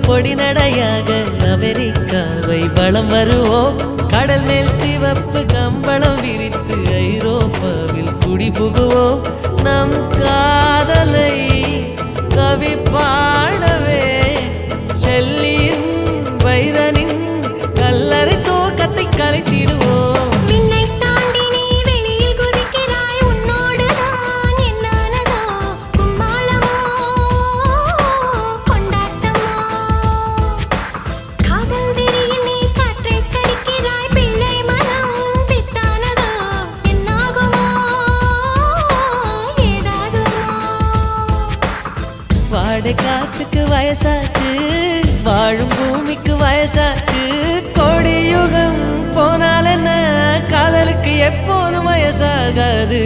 பொடி நடையாக அமெரிக்காவை வலம் வருவோம். கடல் மேல் சிவப்பு கம்பளம் விரித்து ஐரோப்பாவில் குடி புகுவோம். நம் காதலை கவி பாடவே செல்லியின் வைரனின் கல்லறை தோக்கத்தை கலைத்திடுவோம். வாடை காற்றுக்கு வயசாச்சு, வாழும் பூமிக்கு வயசாச்சு. கொடியுகம் போனால் என்ன, காதலுக்கு எப்போதும் வயசாகாது.